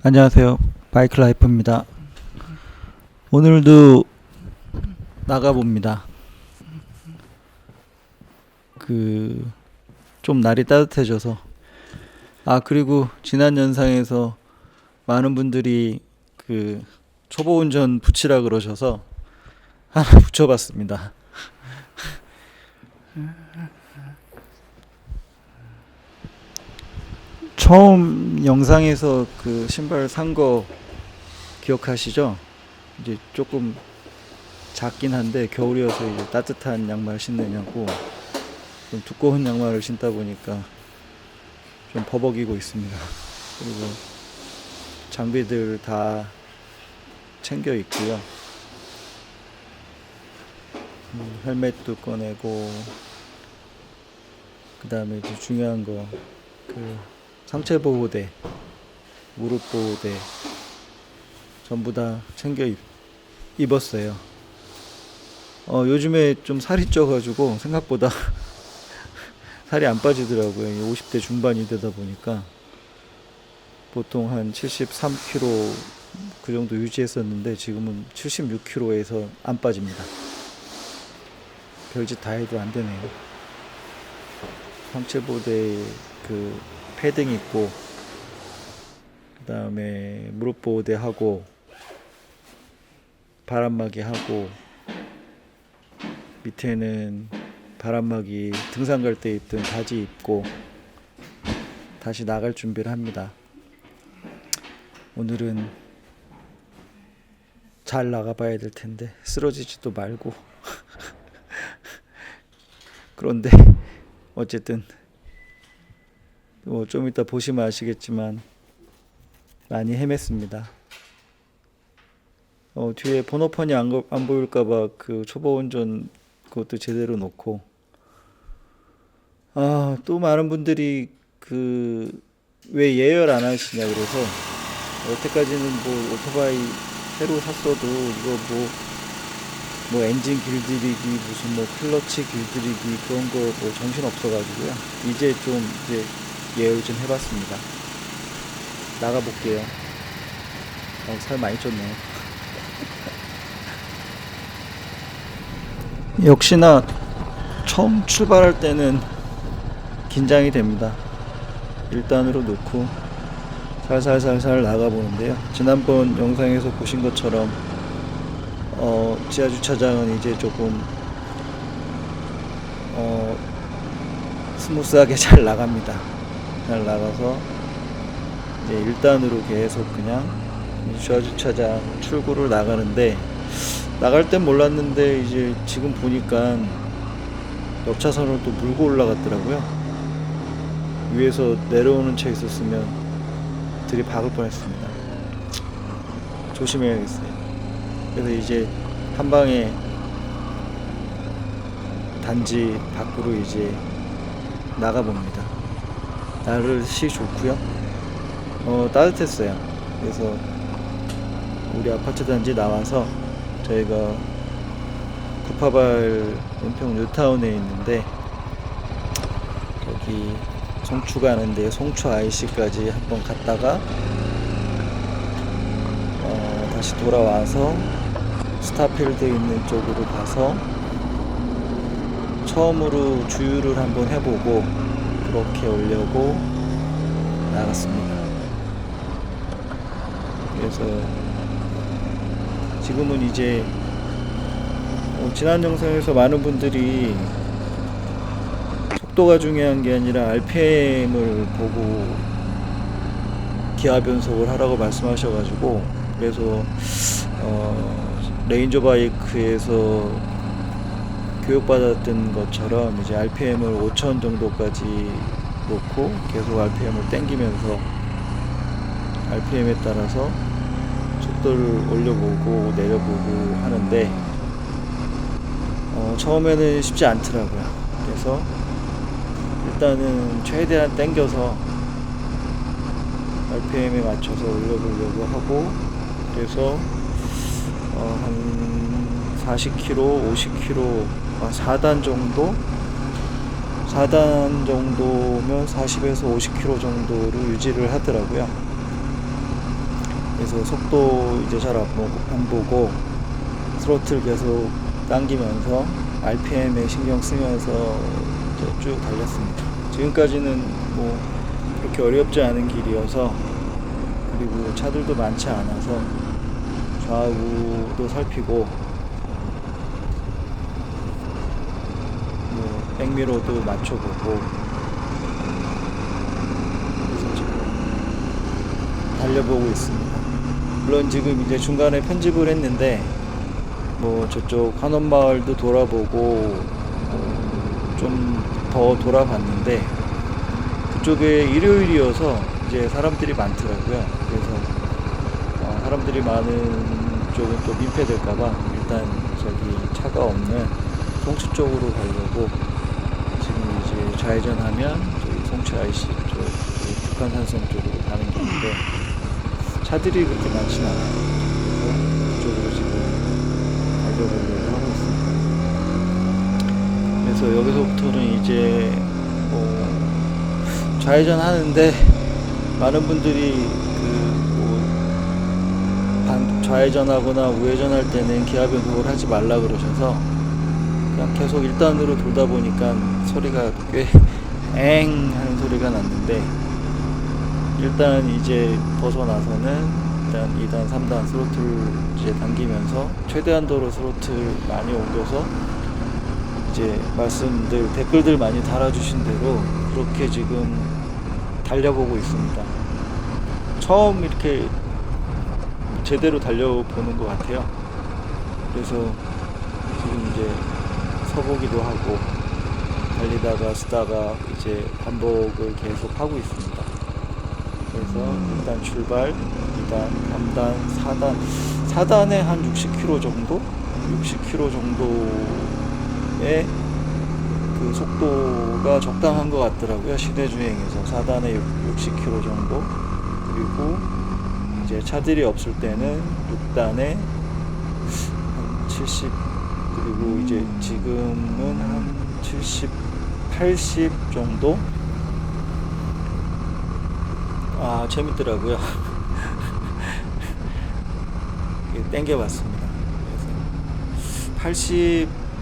안녕하세요. 바이크 라이프입니다. 오늘도 나가봅니다. 좀 날이 따뜻해져서. 그리고 지난 영상에서 많은 분들이 초보 운전 붙이라 그러셔서 하나 붙여봤습니다. 처음 영상에서 신발 산 거 기억하시죠? 이제 조금 작긴 한데 겨울이어서 이제 따뜻한 양말 신느냐고 좀 두꺼운 양말을 신다 보니까 좀 버벅이고 있습니다. 그리고 장비들 다 챙겨 있고요. 헬멧도 꺼내고, 그 다음에 이제 중요한 거 상체 보호대, 무릎 보호대 전부 다 챙겨 입었어요. 요즘에 좀 살이 쪄가지고 생각보다 살이 안 빠지더라고요. 50대 중반이 되다 보니까 보통 한 73kg 그 정도 유지했었는데 지금은 76kg에서 안 빠집니다. 별짓 다 해도 안 되네요. 상체 보호대에 패딩 있고, 그 다음에 무릎 보호대 하고, 바람막이 하고, 밑에는 바람막이 등산 갈 때 입던 바지 입고 다시 나갈 준비를 합니다. 오늘은 잘 나가봐야 될 텐데 쓰러지지도 말고 그런데 어쨌든 좀 이따 보시면 아시겠지만 많이 헤맸습니다. 뒤에 번호판이 안 보일까봐 초보 운전 그것도 제대로 놓고, 또 많은 분들이 왜 예열 안 하시냐 그래서 여태까지는 오토바이 새로 샀어도 이거 엔진 길들이기 무슨 클러치 길들이기 그런 거 정신 없어가지고요. 이제 예열 좀 해봤습니다. 나가볼게요. 살 많이 쪘네요. 역시나 처음 출발할 때는 긴장이 됩니다. 1단으로 놓고 살살살살 나가보는데요. 지난번 영상에서 보신 것처럼 지하주차장은 이제 조금 스무스하게 잘 나갑니다. 잘 나가서 이제 1단으로 계속 그냥 지하주차장 출구를 나가는데, 나갈 땐 몰랐는데 이제 지금 보니까 옆차선을 또 물고 올라갔더라고요. 위에서 내려오는 차 있었으면 들이박을 뻔했습니다. 조심해야겠어요. 그래서 이제 한 방에 단지 밖으로 이제 나가봅니다. 날씨 좋고요. 따뜻했어요. 그래서 우리 아파트 단지 나와서 저희가 구파발 은평 뉴타운에 있는데, 여기 송추 가는데 송추 IC까지 한번 갔다가 다시 돌아와서 스타필드 있는 쪽으로 가서 처음으로 주유를 한번 해보고 그렇게 오려고 나갔습니다. 그래서 지금은 이제 지난 영상에서 많은 분들이 속도가 중요한 게 아니라 RPM을 보고 기아 변속을 하라고 말씀하셔가지고, 그래서 레인저 바이크에서 교육받았던 것처럼 이제 RPM을 5000 정도까지 놓고 계속 RPM을 땡기면서 RPM에 따라서 속도를 올려보고 내려보고 하는데 처음에는 쉽지 않더라고요. 그래서 일단은 최대한 땡겨서 RPM에 맞춰서 올려보려고 하고, 그래서 한 40km, 50km, 4단 정도? 4단 정도면 40에서 50km 정도로 유지를 하더라고요. 그래서 속도 이제 잘 안 보고 스로틀 계속 당기면서 RPM에 신경 쓰면서 이제 쭉 달렸습니다. 지금까지는 뭐 그렇게 어렵지 않은 길이어서, 그리고 차들도 많지 않아서 좌우도 살피고 뭐 백미러도 맞춰보고, 그래서 지금 달려보고 있습니다. 물론 지금 이제 중간에 편집을 했는데 뭐 저쪽 한원마을도 돌아보고 좀 더 돌아봤는데, 그쪽에 일요일이어서 이제 사람들이 많더라고요. 그래서 사람들이 많은 쪽은 또 민폐될까봐 일단 저기 차가 없는 송치 쪽으로 가려고 지금 이제 좌회전하면 저기 송치 IC 쪽, 북한산성 쪽으로 가는 길인데 차들이 그렇게 많진 않아요. 그래서 그쪽으로 지금 달려보려고 하고 있습니다. 그래서 여기서부터는 이제 좌회전 하는데 많은 분들이 좌회전하거나 우회전할 때는 기아 변속을 하지 말라 그러셔서 그냥 계속 1단으로 돌다 보니까 소리가 꽤 엥 하는 소리가 났는데, 일단 이제 벗어나서는 일단 2단, 3단 스로틀 이제 당기면서 최대한도로 스로틀 많이 옮겨서 이제 말씀들, 댓글들 많이 달아주신 대로 그렇게 지금 달려보고 있습니다. 처음 이렇게 제대로 달려보는 것 같아요. 그래서 지금 이제 서보기도 하고 달리다가 쓰다가 이제 반복을 계속 하고 있습니다. 그래서 일단 출발, 2단, 3단, 4단, 4단에 한 60km 정도? 60km 정도의 그 속도가 적당한 것 같더라고요. 시내 주행에서 4단에 60km 정도. 그리고 이제 차들이 없을 때는 6단에 한 70, 그리고 이제 지금은 한 70, 80 정도. 재밌더라고요. 땡겨봤습니다. 그래서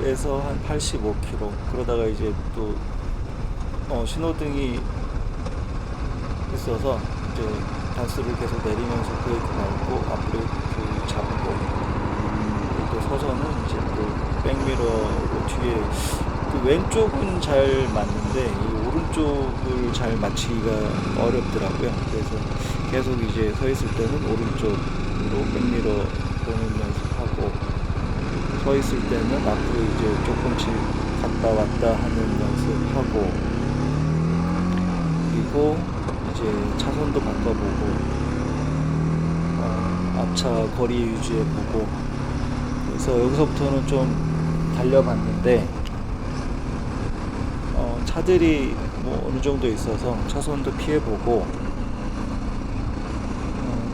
80에서 한 85km, 그러다가 이제 또 신호등이 있어서 이제 단수를 계속 내리면서 브레이크 밟고 앞브레이크 잡고, 또 서서는 이제 또 백미러로 뒤에 그 왼쪽은 잘 맞는데 이 오른쪽을 잘 맞추기가 어렵더라고요. 그래서 계속 이제 서 있을 때는 오른쪽으로 백미러 보는 연습하고, 서 있을 때는 앞으로 이제 조금씩 갔다 왔다 하는 연습하고, 그리고 이제 차선도 바꿔보고, 앞차 거리 유지해보고, 그래서 여기서부터는 좀 달려봤는데 차들이 뭐 어느 정도 있어서 차선도 피해보고,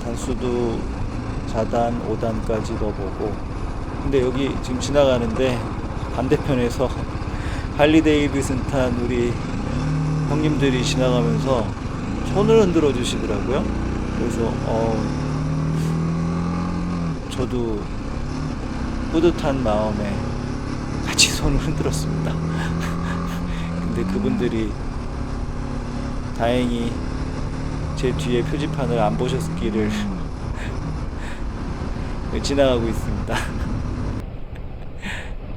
단수도 4단, 5단까지 넣어보고. 근데 여기 지금 지나가는데 반대편에서 할리 데이비슨 탄 우리 형님들이 지나가면서 손을 흔들어 주시더라고요. 그래서 저도 뿌듯한 마음에 같이 손을 흔들었습니다. 근데 그분들이 다행히 제 뒤에 표지판을 안 보셨기를 지나가고 있습니다.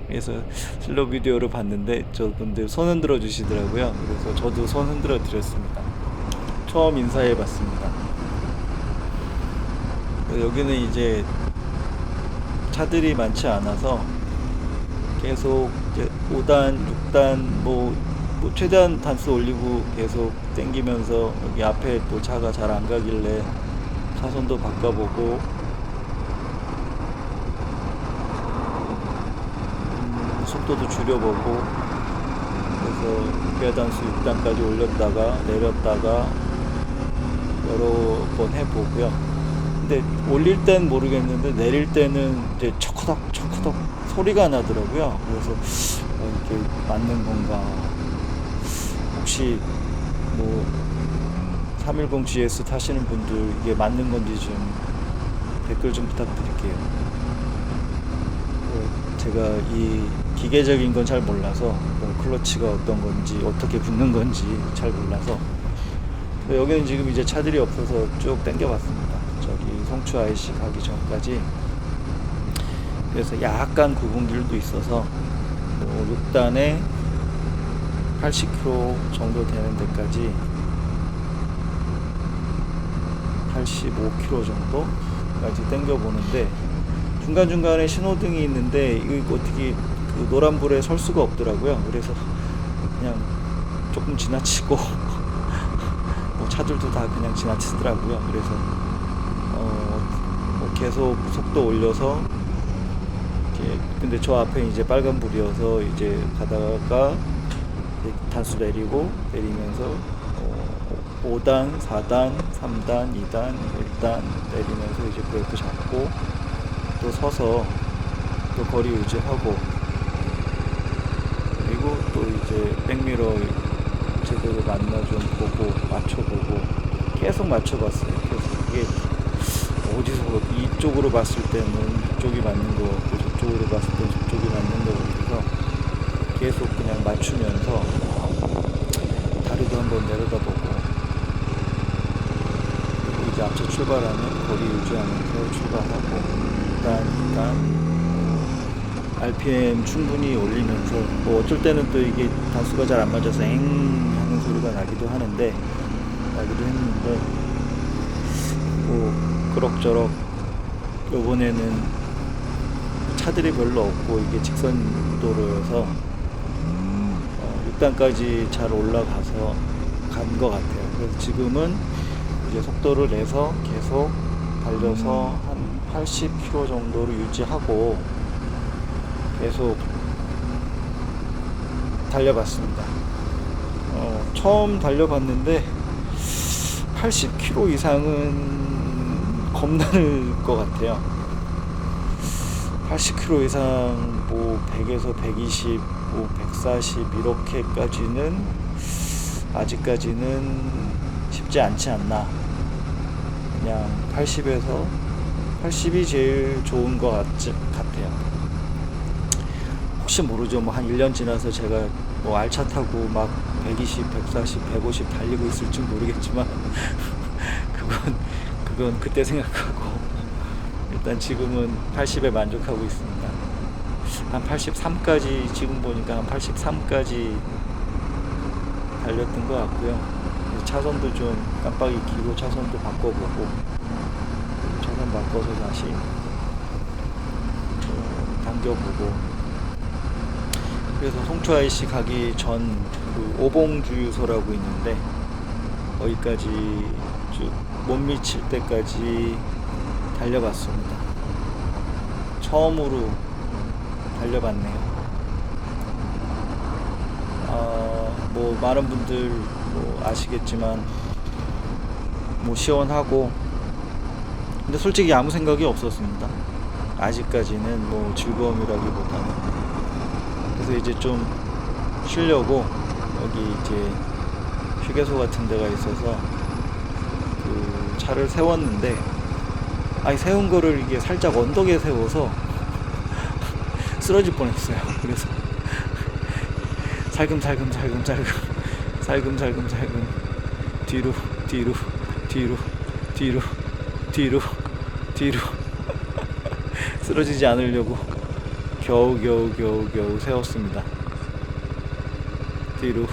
그래서 슬로우 비디오로 봤는데 저분들 손 흔들어 주시더라고요. 그래서 저도 손 흔들어 드렸습니다. 처음 인사해 봤습니다. 여기는 이제 차들이 많지 않아서 계속 이제 5단, 6단 뭐 최대한 단수 올리고 계속 땡기면서, 여기 앞에 또 차가 잘 안 가길래 차선도 바꿔보고, 속도도 줄여보고, 그래서 기아단수 6단까지 올렸다가 내렸다가 여러 번 해보고요. 근데 올릴 땐 모르겠는데 내릴 때는 이제 척커덕 소리가 나더라고요. 그래서 이게 맞는 건가, 혹시 뭐 310GS 타시는 분들 이게 맞는 건지 좀 댓글 좀 부탁드릴게요. 제가 이 기계적인 건 잘 몰라서 뭐 클러치가 어떤 건지 어떻게 붙는 건지 잘 몰라서 여기는 지금 이제 차들이 없어서 쭉 당겨봤습니다. 저기 송추 IC 가기 전까지. 그래서 약간 굽은 길도 있어서 뭐 6단에 80km 정도 되는 데까지 85km 정도까지 당겨보는데 중간중간에 신호등이 있는데 이거 어떻게 그 노란불에 설 수가 없더라고요. 그래서 그냥 조금 지나치고 뭐 차들도 다 그냥 지나치더라고요. 그래서 뭐 계속 속도 올려서 근데 저 앞에 이제 빨간불이어서 이제 가다가 단수 내리면서 5단, 4단, 3단, 2단, 1단 내리면서 이제 브레이크 잡고 또 서서 또 거리 유지하고 그리고 또 이제 백미러 제대로 맞나 좀 보고 맞춰보고 계속 맞춰봤어요. 그래서 이게 어디서 이쪽으로 봤을 때는 이쪽이 맞는 거 같고 저쪽으로 봤을 때는 저쪽이 맞는 거 같아서 계속 그냥 맞추면서 다리도 한번 내려다보고 그리고 이제 앞서 출발하면 거리 유지하면서 출발하고 일단 RPM 충분히 올리면서 뭐 어쩔 때는 또 이게 단수가 잘 안 맞아서 엥 하는 소리가 나기도 했는데 뭐 그럭저럭 요번에는 차들이 별로 없고 이게 직선도로여서 6단까지 잘 올라가서 간 것 같아요. 그래서 지금은 이제 속도를 내서 계속 달려서 한 80km 정도를 유지하고 계속 달려봤습니다. 처음 달려봤는데 80km 이상은 겁나는 것 같아요. 80km 이상 뭐 100에서 120, 뭐 140 이렇게까지는 아직까지는 쉽지 않지 않나. 그냥 80이 제일 좋은 것 같아요. 혹시 모르죠. 뭐 한 1년 지나서 제가 뭐 알차 타고 막 120, 140, 150 달리고 있을지 모르겠지만 그건 그때 생각하고 일단 지금은 80에 만족하고 있습니다. 한 83까지 지금 보니까 한 83까지 달렸던 것 같고요. 차선도 좀 깜빡이 켜고 차선도 바꿔보고 차선 바꿔서 다시 당겨보고 그래서 송추 IC 가기 전 그 오봉 주유소라고 있는데 거기까지 쭉 못 미칠 때까지 달려봤습니다. 처음으로 달려봤네요. 뭐 많은 분들 뭐 아시겠지만 뭐 시원하고 근데 솔직히 아무 생각이 없었습니다. 아직까지는 뭐 즐거움이라기보다는 그래서 이제 좀 쉬려고 여기 이제 휴게소 같은 데가 있어서 그 차를 세웠는데 세운 거를 이게 살짝 언덕에 세워서 쓰러질 뻔했어요. 그래서 살금살금 뒤로 쓰러지지 않으려고 겨우 세웠습니다. 뒤로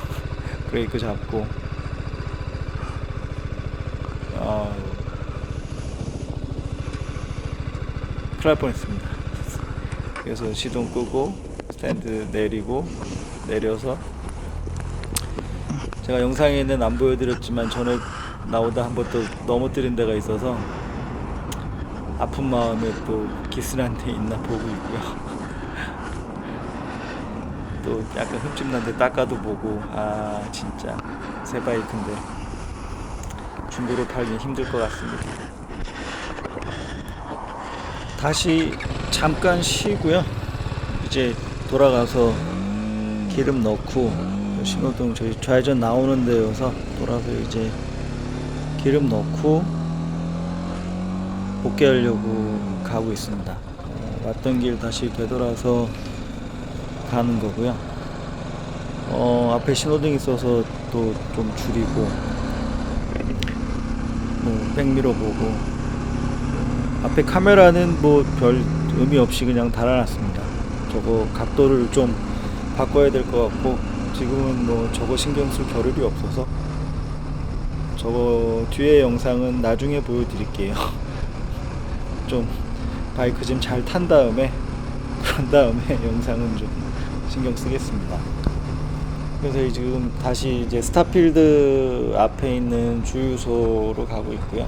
브레이크 잡고 큰일 날 뻔했습니다. 그래서 시동 끄고 스탠드 내려서 제가 영상에는 안 보여드렸지만 전에 나오다 한번 또 넘어뜨린 데가 있어서 아픈 마음에 또 기스난 데 있나 보고 있고요. 또 약간 흠집 난 데 닦아도 보고 진짜 새 바이크인데 중고로 팔기 힘들 것 같습니다. 다시 잠깐 쉬고요. 이제 돌아가서 기름 넣고 신호등 저희 좌회전 나오는 데여서 돌아서 이제 기름 넣고 복귀하려고 가고 있습니다. 왔던 길 다시 되돌아서 가는 거고요. 앞에 신호등이 있어서 또 좀 줄이고 백미러 보고 앞에 카메라는 뭐 별 의미 없이 그냥 달아놨습니다. 저거 각도를 좀 바꿔야 될 것 같고 지금은 뭐 저거 신경 쓸 겨를이 없어서 저거 뒤에 영상은 나중에 보여드릴게요. 좀 바이크 좀 잘 탄 다음에 그런 다음에 영상은 좀 신경 쓰겠습니다. 그래서 지금 다시 이제 스타필드 앞에 있는 주유소로 가고 있고요.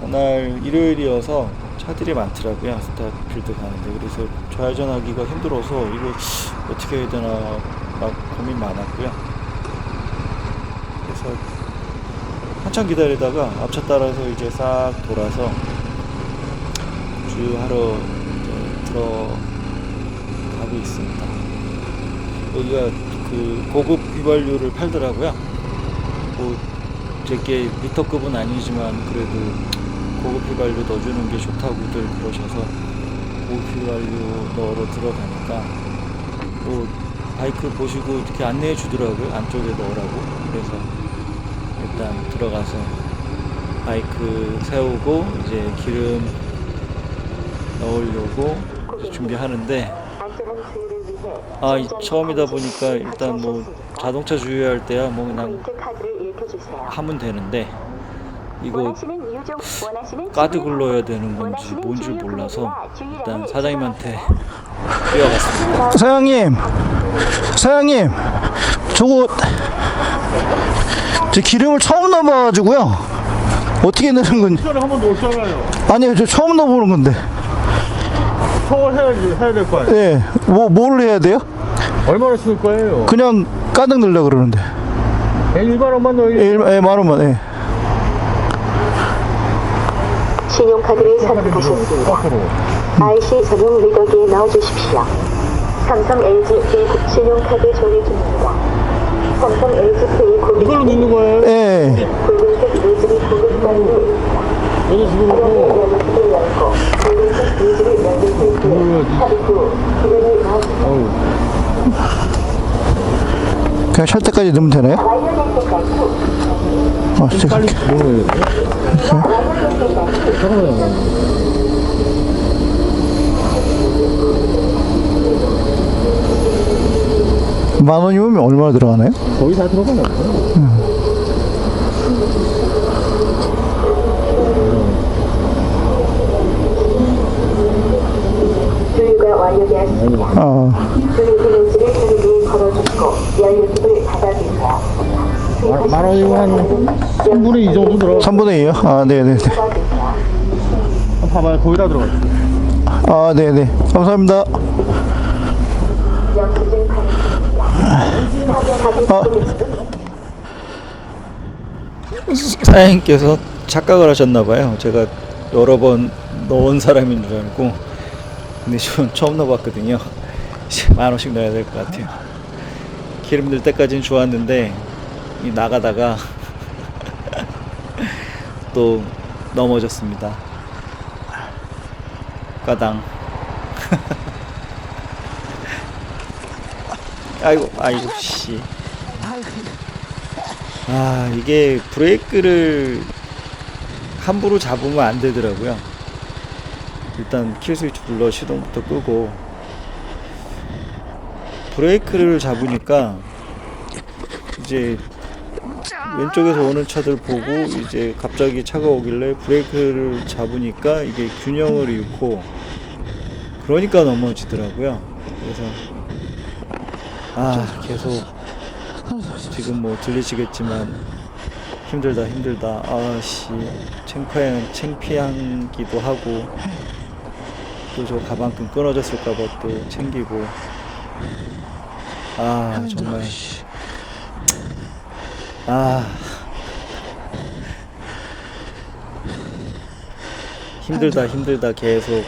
오늘 일요일이어서 차들이 많더라고요. 스타필드 가는데 그래서 좌회전하기가 힘들어서 이거 어떻게 해야 되나 막 고민 많았고요. 그래서 한참 기다리다가 앞차 따라서 이제 싹 돌아서 주유하러 이제 들어가고 있습니다. 여기가 그 고급 휘발유를 팔더라고요. 뭐 제게 리터급은 아니지만 그래도 고급 휘발유 넣어주는 게 좋다고들 그러셔서 고급 휘발유 넣으러 들어가니까 뭐 바이크 보시고 이렇게 안내해 주더라고요. 안쪽에 넣으라고. 그래서 일단 들어가서 바이크 세우고 이제 기름 넣으려고 준비하는데 처음이다 보니까 일단 뭐 자동차 주유할 때야 뭐 그냥 하면 되는데 이거 카드 굴러야 되는 건지 뭔지 몰라서 일단 사장님한테 뛰어갔습니다. 사장님 저거 제 기름을 처음 넣어봐가지고요. 어떻게 넣는 건지. 한 번도 없잖아요. 아니요, 저 처음 넣어보는 건데. 청을 해야 될 거 아니에요? 네, 뭘 해야 돼요? 얼마나 쓸 거예요? 그냥 가득 넣으려고 그러는데. 1만 원만 넣어요. 예, 만 원만, 예. 신용카드를 삽입하셨습니다. IC 전용 리더기에 넣어주십시오. 삼성 LG Pay 신용카드 조회 중입니다. 삼성 LG Pay 고객 이걸로 넣는 거예요? 예. 붉은색 유지비 고객사인을 여기 지금 뭐 연습을 열고 붉은색 유지비 연습을 삽입 후 기름을 넣어주세요. 그냥 찰 때까지 넣으면 되나요? 완료될 때까지 제가 빨리 넣어야 돼. 만 원이면 얼마나 들어가나요? 거의 다 들어가나 보다. 주유가 완료되었습니다. 주유 기름지를 주유기에 걸어주시고 연료팁을 받아주세요. 만 원이면 한 3분의 2 정도 들어가. 3분의 2요? 아, 네네네. 봐봐요, 거의 다 들어갔어. 아, 네네. 감사합니다. 영수증 사장님께서 착각을 하셨나봐요. 제가 여러 번 넣은 사람인 줄 알고. 근데 저는 처음 넣어봤거든요. 10,000원씩 넣어야 될 것 같아요. 기름 넣을 때까지는 좋았는데 이 나가다가 또 넘어졌습니다. 까당. 아이고 씨. 이게 브레이크를 함부로 잡으면 안 되더라고요. 일단 킬 스위치 불러 시동부터 끄고 브레이크를 잡으니까 이제 왼쪽에서 오는 차들 보고 이제 갑자기 차가 오길래 브레이크를 잡으니까 이게 균형을 잃고 그러니까 넘어지더라고요. 그래서 계속 지금 뭐 들리시겠지만 힘들다. 창피하기도 하고 또 저 가방끈 끊어졌을까봐 또 챙기고 정말 힘들다 계속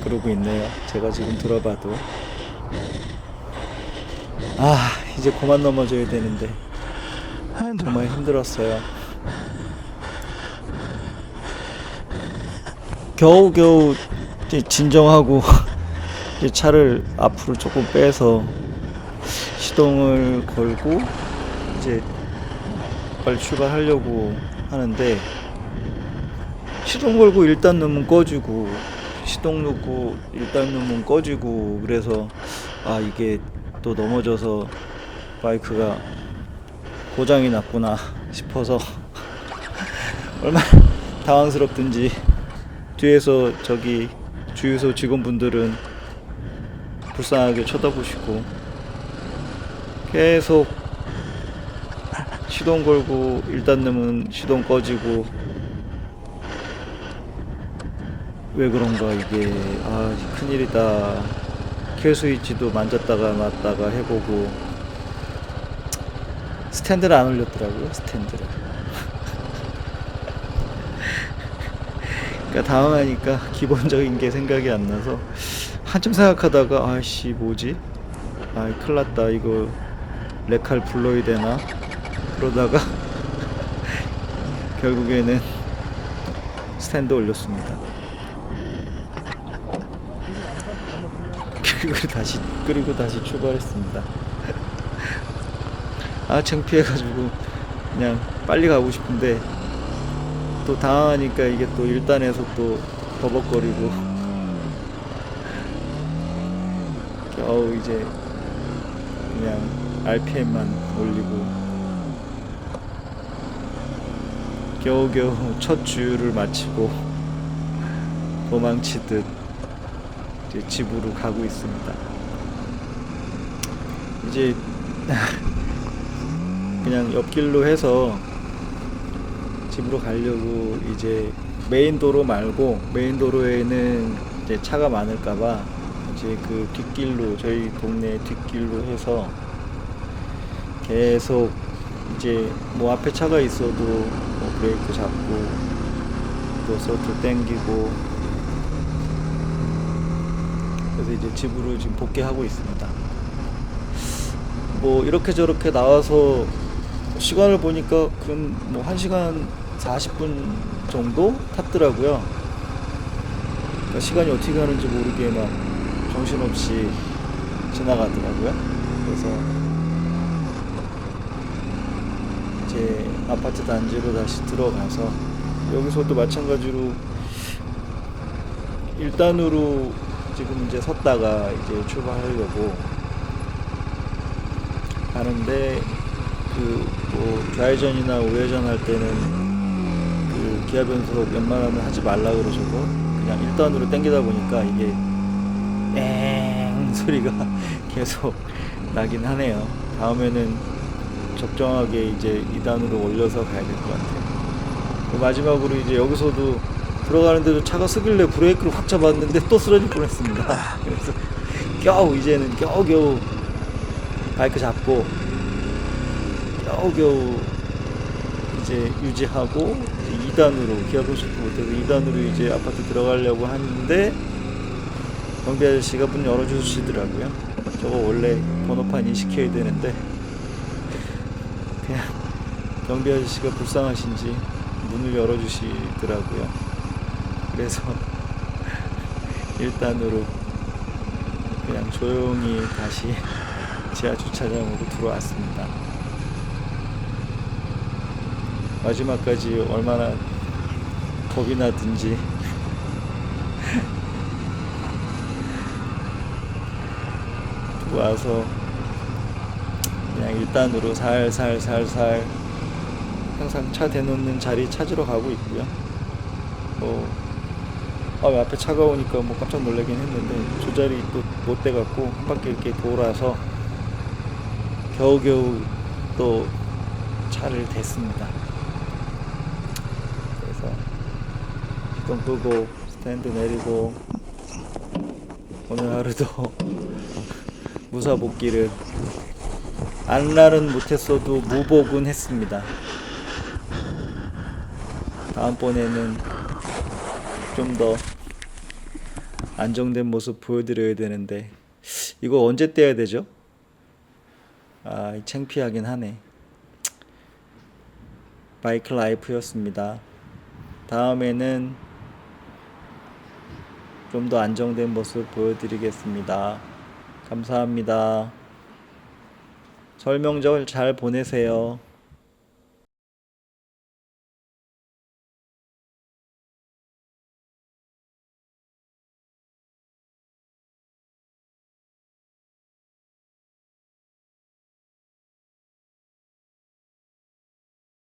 그러고 있네요. 제가 지금 들어봐도 이제 그만 넘어져야 되는데 정말 힘들었어요. 겨우겨우 이제 진정하고 이제 차를 앞으로 조금 빼서 시동을 걸고 이제 빨리 출발하려고 하는데, 시동 걸고 일단 넣으면 꺼지고 시동 넣고 일단 넣으면 꺼지고, 그래서 아 이게 또 넘어져서 바이크가 고장이 났구나 싶어서 얼마나 당황스럽든지 뒤에서 저기 주유소 직원분들은 불쌍하게 쳐다보시고 계속 시동 걸고 일단 넣으면 시동 꺼지고, 왜 그런가 이게. 아 큰일이다. 킬 스위치도 만졌다가 놨다가 해보고, 스탠드를 안 올렸더라고요. 스탠드를. 그러니까 당황하니까 기본적인 게 생각이 안 나서 한참 생각하다가 아씨 뭐지? 아 큰일 났다. 이거 레칼 불러야 되나? 그러다가 결국에는 스탠드 올렸습니다. 그리고 다시 출발했습니다. 아 창피해가지고 그냥 빨리 가고 싶은데 또 당황하니까 이게 또 1단에서 또 버벅거리고, 겨우 이제 그냥 RPM만 올리고 겨우겨우 첫 주유를 마치고 도망치듯 이제 집으로 가고 있습니다. 이제 그냥 옆길로 해서 집으로 가려고, 이제 메인 도로 말고 메인 도로에는 이제 차가 많을까봐 이제 그 뒷길로, 저희 동네 뒷길로 해서 계속 이제 뭐 앞에 차가 있어도 뭐 브레이크 잡고 또 서틀 땡기고, 그래서 이제 집으로 지금 복귀하고 있습니다. 뭐 이렇게 저렇게 나와서 시간을 보니까 뭐 1시간 40분 정도 탔더라고요. 그러니까 시간이 어떻게 가는지 모르게 막 정신없이 지나가더라고요. 그래서 이제 아파트 단지로 다시 들어가서 여기서도 마찬가지로 1단으로 지금 이제 섰다가 이제 출발하려고 하는데, 뭐 좌회전이나 우회전 할 때는 그 기아 변속 웬만하면 하지 말라 그러셔서 그냥 1단으로 당기다 보니까 이게 엥 소리가 계속 나긴 하네요. 다음에는 적정하게 이제 2단으로 올려서 가야 될 것 같아요. 마지막으로 이제 여기서도 들어가는데도 차가 쓰길래 브레이크를 확 잡았는데 또 쓰러질 뻔했습니다. 그래서 이제는 겨우 바이크 잡고 겨우 이제 유지하고 이제 2단으로, 기아 변속도 못해서 2단으로 이제 아파트 들어가려고 하는데 경비 아저씨가 문 열어주시더라고요. 저거 원래 번호판 인식해야 되는데 그냥 경비 아저씨가 불쌍하신지 문을 열어주시더라고요. 그래서 1단으로 그냥 조용히 다시 지하 주차장으로 들어왔습니다. 마지막까지 얼마나 겁이 나든지 와서 그냥 1단으로 살살 항상 차 대놓는 자리 찾으러 가고 있고요. 왜 앞에 차가 오니까 뭐 깜짝 놀라긴 했는데 조자리 또 못 돼갖고 한 바퀴 이렇게 돌아서 겨우겨우 또 차를 댔습니다. 그래서 시동 끄고 스탠드 내리고 오늘 하루도 무사복귀를 안날은 못했어도 무복은 했습니다. 다음번에는 좀 더 안정된 모습 보여드려야 되는데 이거 언제 떼야 되죠? 창피하긴 하네. 바이크 라이프였습니다. 다음에는 좀 더 안정된 모습 보여드리겠습니다. 감사합니다. 설 명절 잘 보내세요.